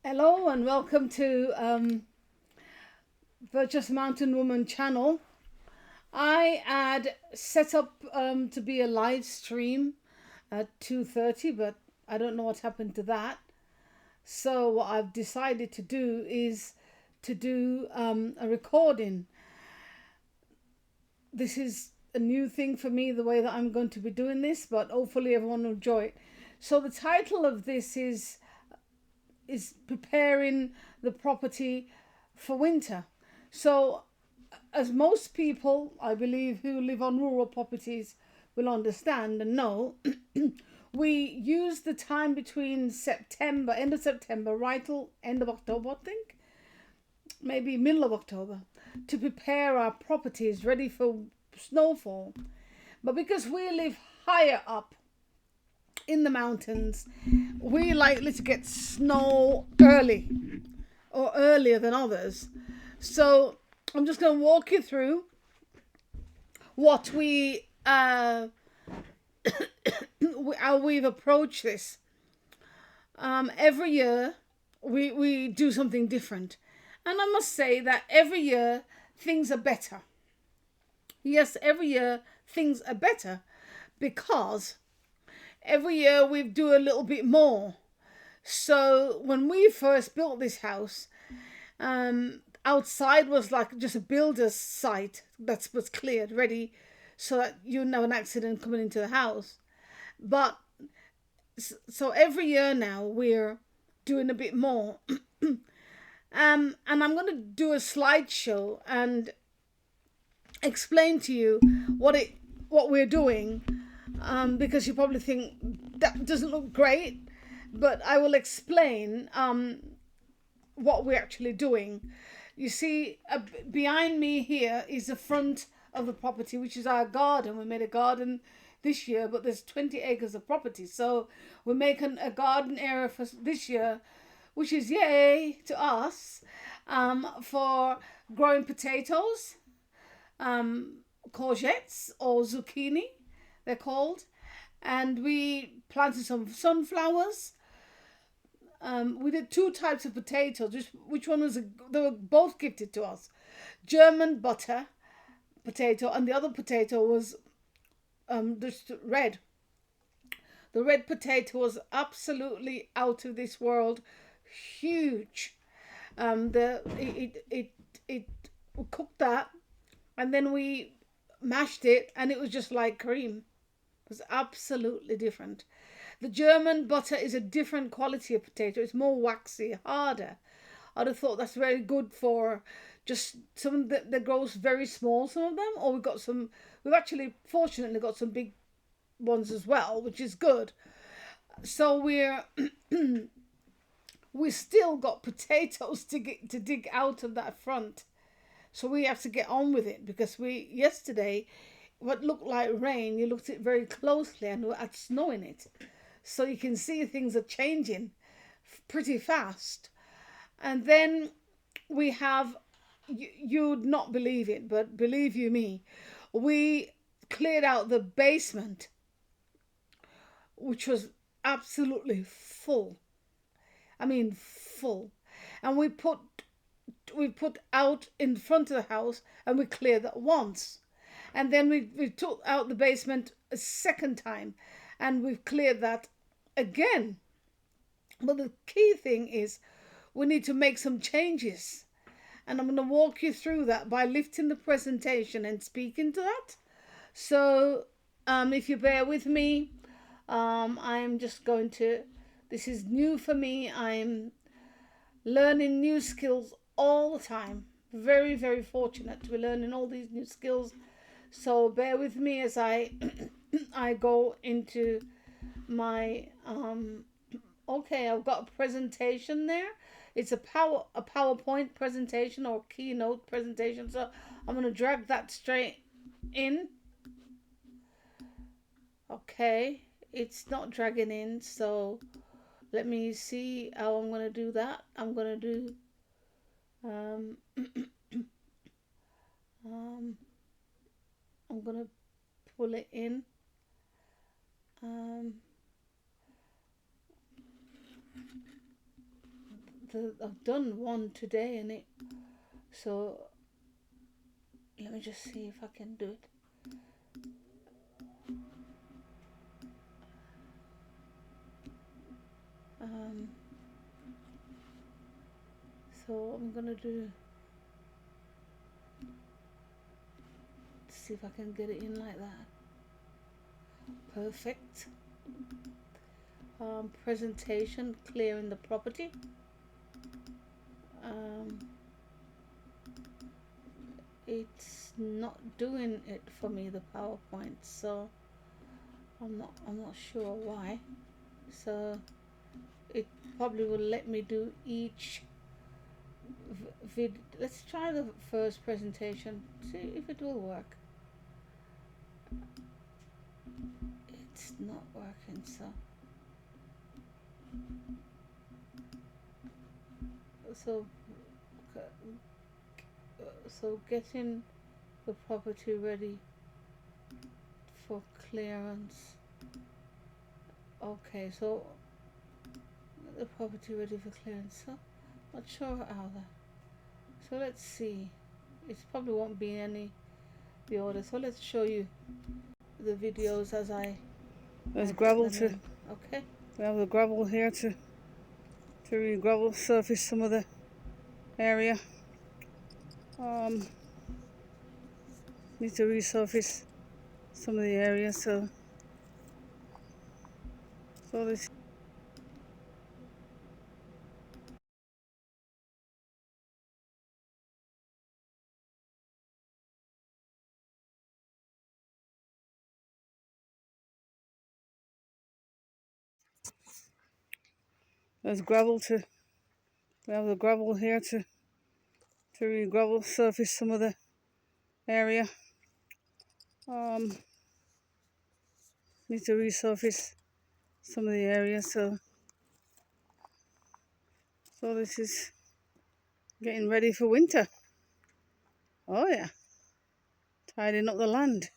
Hello and welcome to Virtuous Mountain Woman channel. I had set up to be a live stream at 2:30, but I don't know what happened to that. So what I've decided to do is to do a recording. This is a new thing for me, the way that I'm going to be doing this, but hopefully everyone will enjoy it. So the title of this is preparing the property for winter. So, as most people, I believe, who live on rural properties will understand and know, we use the time between September, end of September, right till end of October, I think, maybe middle of October, to prepare our properties ready for snowfall. But because we live higher up in the mountains, we likely to get snow early or earlier than others. So I'm just going to walk you through what how we've approached this. Every year we do something different, and I must say that every year things are better. Yes, every year things are better because every year we do a little bit more. So when we first built this house, outside was like just a builder's site that was cleared, ready, so that you wouldn't have an accident coming into the house. But so every year now we're doing a bit more. And I'm going to do a slideshow and explain to you what we're doing, because you probably think that doesn't look great, but I will explain what we're actually doing. You see, behind me here is the front of the property, which is our garden. We made a garden this year, but there's 20 acres of property, so we're making a garden area for this year, which is yay to us, for growing potatoes, courgettes or zucchini, they're called, and we planted some sunflowers. We did two types of potatoes. Which one was they were both gifted to us. German butter potato, and the other potato was just red. The red potato was absolutely out of this world, huge. It we cooked that, and then we mashed it, and it was just like cream. It was absolutely different. The German butter is a different quality of potato. It's more waxy, harder. I'd have thought that's very good for just some that grows very small, some of them. Or we've actually fortunately got some big ones as well, which is good. So we still got potatoes to dig out of that front. So we have to get on with it, because yesterday, what looked like rain, you looked at it very closely and it had snow in it. So you can see things are changing pretty fast. And then we have, you'd not believe it, but believe you me, we cleared out the basement, which was absolutely full. I mean, full. And we put out in front of the house, and we cleared that once. And then we took out the basement a second time, and we've cleared that again. But the key thing is we need to make some changes. And I'm going to walk you through that by lifting the presentation and speaking to that. So if you bear with me, I'm just going to, this is new for me. I'm learning new skills all the time. Very, very fortunate to be learning all these new skills. So bear with me as I I go into my okay, I've got a presentation there. It's a PowerPoint presentation or keynote presentation. So I'm going to drag that straight in. Okay, it's not dragging in, so let me see how I'm going to do that. I'm going to do I'm going to pull it in. I've done one today in it. So let me just see if I can do it. Um, so I'm gonna see if I can get it in like that. Perfect. Presentation, clearing the property. Um, it's not doing it for me, the PowerPoint, so I'm not sure why. So it probably will let me do each let's try the first presentation, see if it will work. It's not working, so so getting the property ready for clearance. Okay, so the property ready for clearance. So not sure how that. So let's see. It probably won't be any the order. So let's show you the videos as I. There's gravel to. Okay. We have the gravel here to re-gravel surface some of the area. Need to resurface some of the area, so this. There's gravel to. We have the gravel here to re-gravel surface some of the area. Need to resurface some of the area, so this is getting ready for winter. Oh yeah, tidying up the land.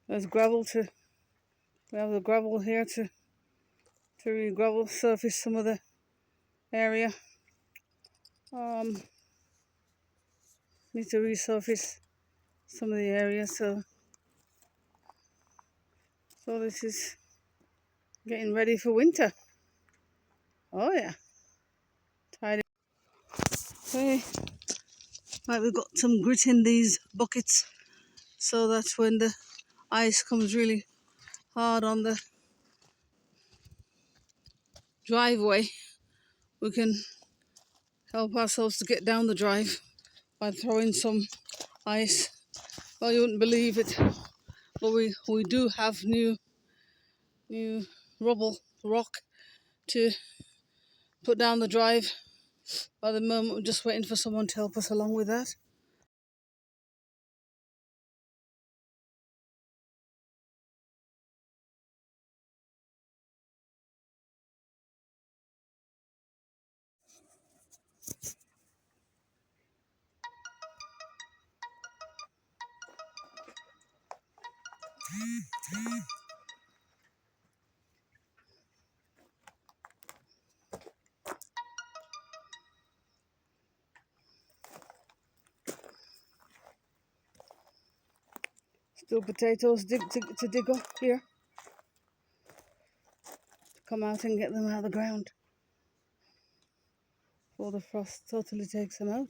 There's gravel to. We have the gravel here to re-gravel surface some of the area. Need to resurface some of the area, so this is getting ready for winter. Oh yeah, tidy. Okay, right, we've got some grit in these buckets, so that when the ice comes really hard on the driveway, we can help ourselves to get down the drive by throwing some ice. Well, you wouldn't believe it, but we do have new rock to put down the drive. By the moment, we're just waiting for someone to help us along with that. Still potatoes to dig up here. To come out and get them out of the ground before the frost totally takes them out.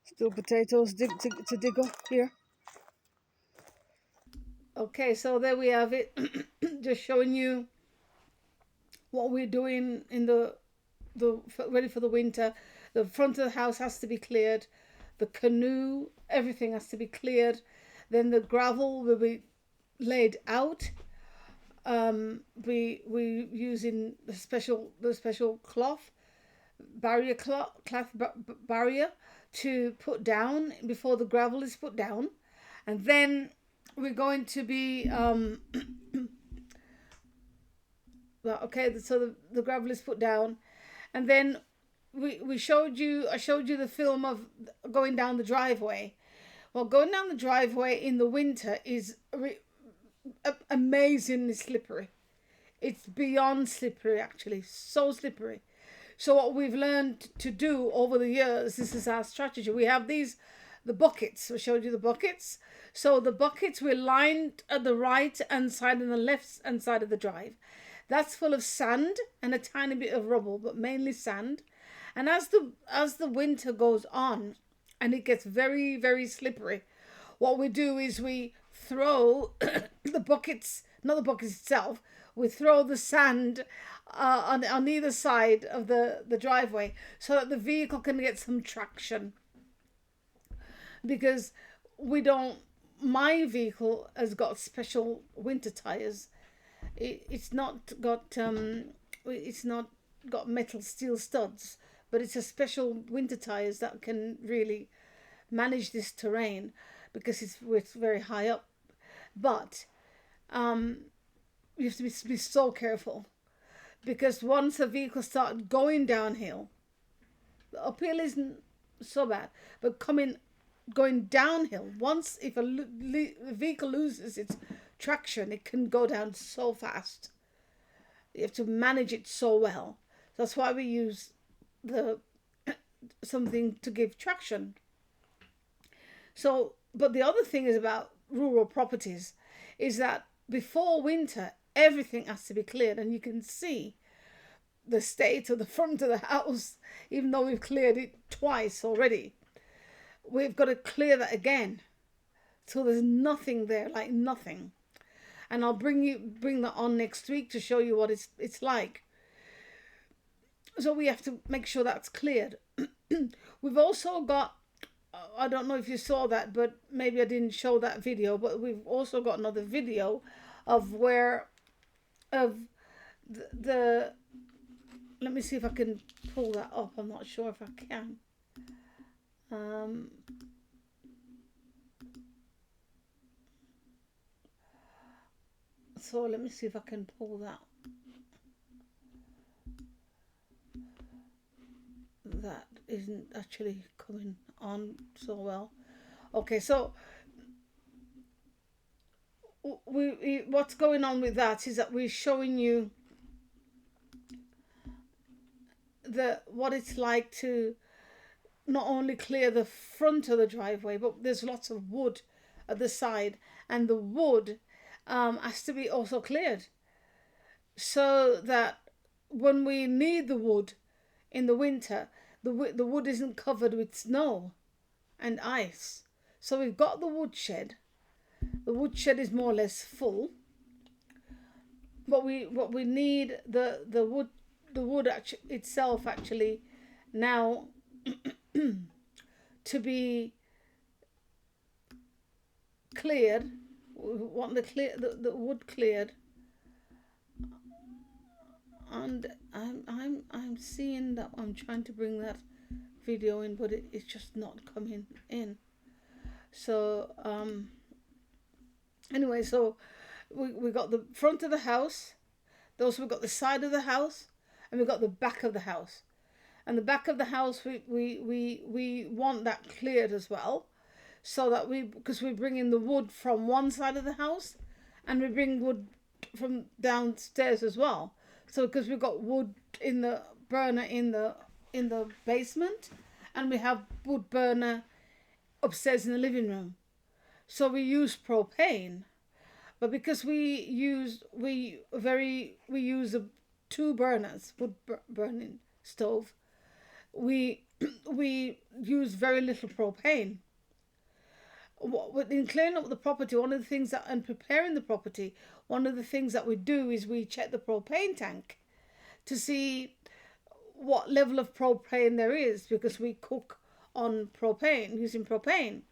Still potatoes to dig up here. Okay, so there we have it. Just showing you what we're doing in the ready for the winter. The front of the house has to be cleared. The canoe, everything has to be cleared. Then the gravel will be laid out. We using the special cloth barrier to put down before the gravel is put down, and then we're going to be well, okay, so the gravel is put down, and then I showed you the film of going down the driveway. Well, going down the driveway in the winter is amazingly slippery. It's beyond slippery, actually, so slippery. So what we've learned to do over the years, this is our strategy. We have the buckets. I showed you the buckets. So the buckets were lined at the right hand side and the left hand side of the drive. That's full of sand and a tiny bit of rubble, but mainly sand. And as the winter goes on and it gets very, very slippery, what we do is we throw the buckets, not the buckets itself, we throw the sand on either side of the driveway so that the vehicle can get some traction. Because my vehicle has got special winter tires. It's not got metal steel studs, but it's a special winter tires that can really manage this terrain because it's very high up. But you have to be so careful, because once a vehicle starts going downhill, the uphill isn't so bad, but going downhill, once if a vehicle loses its traction, it can go down so fast. You have to manage it so well. That's why we use something to give traction. So, but the other thing is about rural properties is that before winter, everything has to be cleared, and you can see the state of the front of the house, even though we've cleared it twice already. We've got to clear that again, so there's nothing there, like nothing. And I'll bring that on next week to show you what it's like. So we have to make sure that's cleared. We've also got, I don't know if you saw that, but maybe I didn't show that video, but we've also got another video of the let me see if I can pull that up. I'm not sure if I can. So let me see if I can pull that. That isn't actually coming on so well. Okay, so what's going on with that is that we're showing you what it's like to not only clear the front of the driveway, but there's lots of wood at the side, and the wood has to be also cleared, so that when we need the wood in the winter, the wood isn't covered with snow and ice. So we've got the woodshed. The woodshed is more or less full, but what we need the wood itself actually now to be cleared. We want the wood cleared, and I'm seeing that I'm trying to bring that video in, but it's just not coming in. So anyway, so we got the front of the house, also we've got the side of the house, and we've got the back of the house. And the back of the house, we want that cleared as well, so that because we bring in the wood from one side of the house, and we bring wood from downstairs as well. So because we've got wood in the burner in the basement, and we have wood burner upstairs in the living room. So we use propane. But because we use two burners, wood burning stove, we we use very little propane. In clearing up the property, one of the things that and preparing the property, one of the things that we do is we check the propane tank to see what level of propane there is, because we cook on propane, using propane.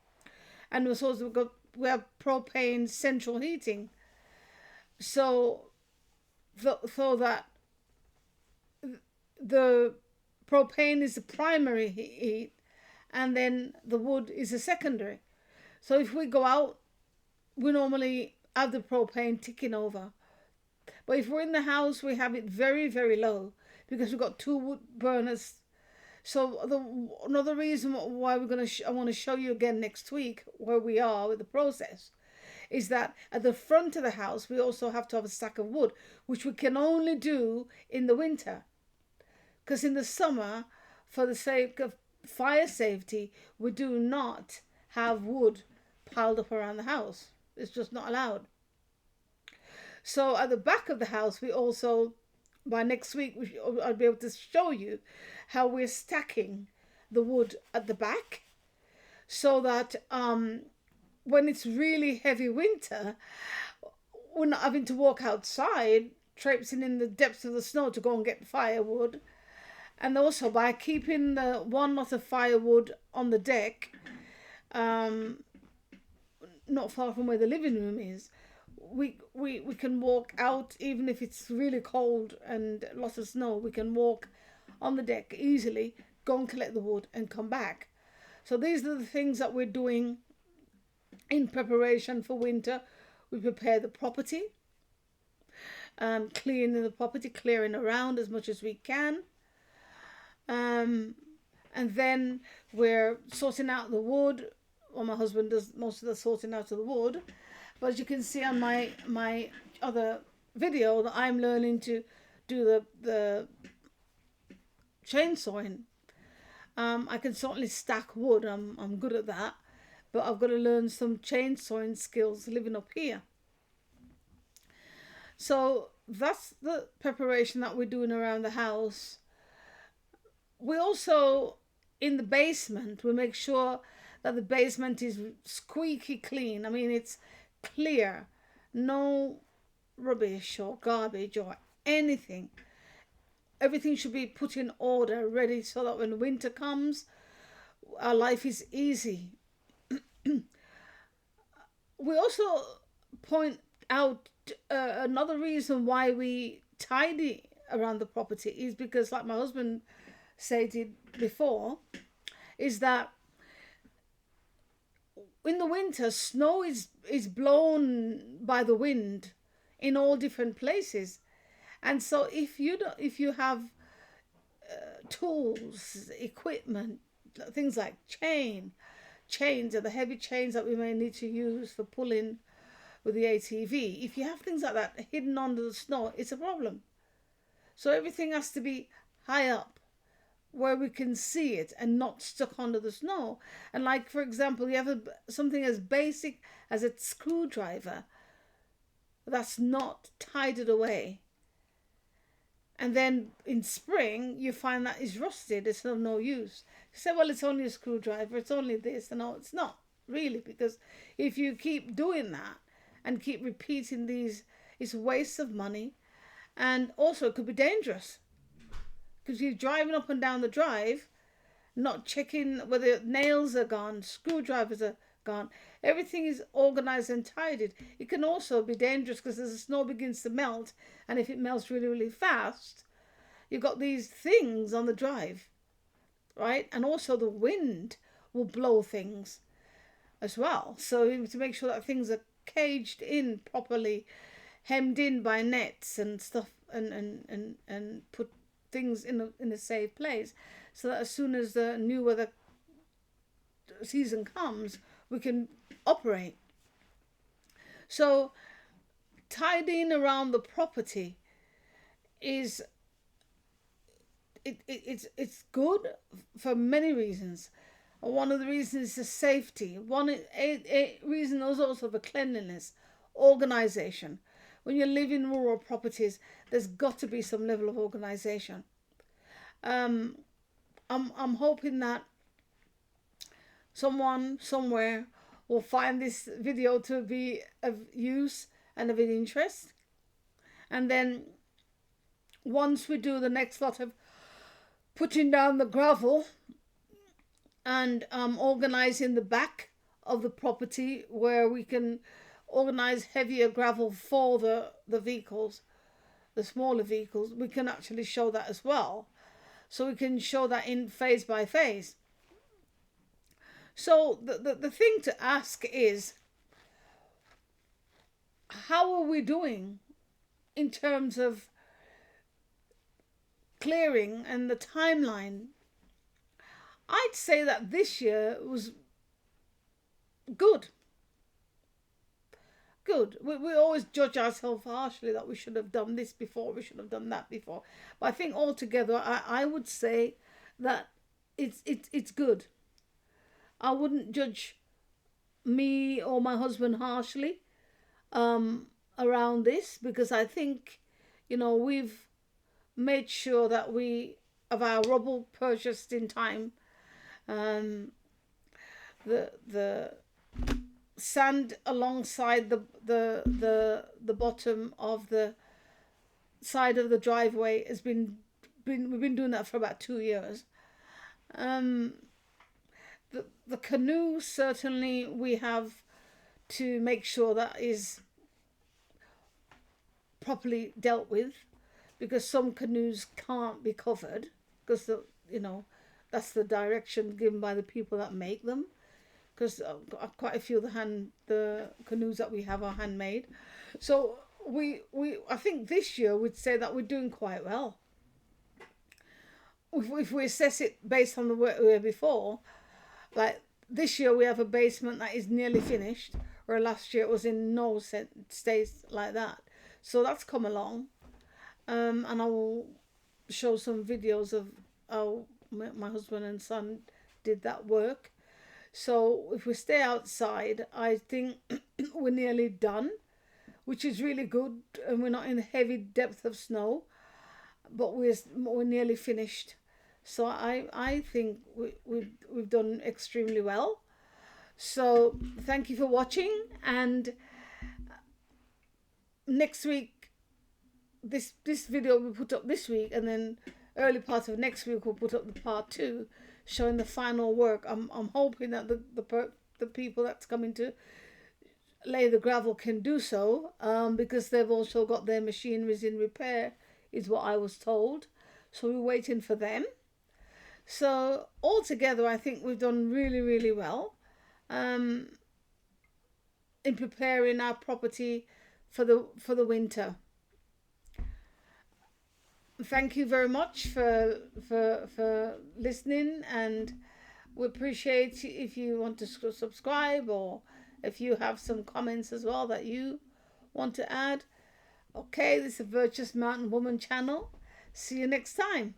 And we have propane central heating, so that the propane is the primary heat, and then the wood is a secondary. So if we go out, we normally have the propane ticking over. But if we're in the house, we have it very, very low, because we've got two wood burners. So another reason why I want to show you again next week where we are with the process is that at the front of the house we also have to have a stack of wood, which we can only do in the winter, because in the summer, for the sake of fire safety, we do not have wood piled up around the house. It's just not allowed. So at the back of the house, we also, by next week, I'll be able to show you how we're stacking the wood at the back, so that when it's really heavy winter, we're not having to walk outside, traipsing in the depths of the snow to go and get firewood. And also by keeping the one lot of firewood on the deck, not far from where the living room is, we can walk out, even if it's really cold and lots of snow. We can walk on the deck easily, go and collect the wood and come back. So these are the things that we're doing in preparation for winter. We prepare the property, cleaning the property, clearing around as much as we can, and then we're sorting out the wood. Well, my husband does most of the sorting out of the wood, but as you can see on my other video, that I'm learning to do the chainsawing. I can certainly stack wood. I'm good at that, but I've got to learn some chainsawing skills living up here. So that's the preparation that we're doing around the house. We also, in the basement, we make sure that the basement is squeaky clean. I mean, it's clear, no rubbish or garbage or anything. Everything should be put in order, ready, so that when winter comes, our life is easy. We also point out another reason why we tidy around the property is because, like my husband stated before, is that in the winter, snow is blown by the wind in all different places. And so if you have tools, equipment, things like chains are the heavy chains that we may need to use for pulling with the ATV. If you have things like that hidden under the snow, it's a problem. So everything has to be high up where we can see it and not stuck under the snow. And like, for example, you have something as basic as a screwdriver that's not tidied away. And then in spring, you find that is rusted. It's of no use. You say, well, it's only a screwdriver. It's only this. And no, it's not really, because if you keep doing that and keep repeating these, it's a waste of money. And also it could be dangerous, because you're driving up and down the drive, not checking whether nails are gone, screwdrivers are gone. Everything is organized and tidied. It can also be dangerous because as the snow begins to melt, and if it melts really, really fast, you've got these things on the drive, right? And also the wind will blow things as well. So you have to make sure that things are caged in properly, hemmed in by nets and stuff, and put things in a safe place, so that as soon as the new weather season comes, we can operate. So tidying around the property is it's good for many reasons. One of the reasons is the safety. A reason is also the cleanliness, organization. When you live in rural properties, there's got to be some level of organization. I'm hoping that someone somewhere will find this video to be of use and of interest. And then once we do the next lot of putting down the gravel and organizing the back of the property where we can organize heavier gravel for the vehicles, the smaller vehicles, we can actually show that as well. So we can show that in phase by phase. So the thing to ask is, how are we doing in terms of clearing and the timeline? I'd say that this year was good. We always judge ourselves harshly that we should have done this before, we should have done that before. But I think altogether, I would say that it's good. I wouldn't judge me or my husband harshly around this, because I think, we've made sure that we have our rubble purchased in time. The sand alongside the bottom of the side of the driveway has been we've been doing that for about 2 years. The canoe, certainly we have to make sure that is properly dealt with, because some canoes can't be covered, because that's the direction given by the people that make them, because quite a few of the canoes that we have are handmade. So I think this year we'd say that we're doing quite well. If we assess it based on the work we were before, like this year we have a basement that is nearly finished, where last year it was in no state like that. So that's come along, and I will show some videos of how my husband and son did that work. So if we stay outside, I think we're nearly done, which is really good, and we're not in the heavy depth of snow, but we're nearly finished. So I think we've done extremely well. So thank you for watching, and next week this video will be put up this week, and then early part of next week we'll put up the part 2 showing the final work. I'm hoping that the people that's coming to lay the gravel can do so, because they've also got their machineries in repair, is what I was told. So we're waiting for them. So altogether, I think we've done really, really well in preparing our property for the winter. Thank you very much for listening, and we appreciate if you want to subscribe, or if you have some comments as well that you want to add. Okay, this is a Virtuous Mountain Woman channel. See you next time.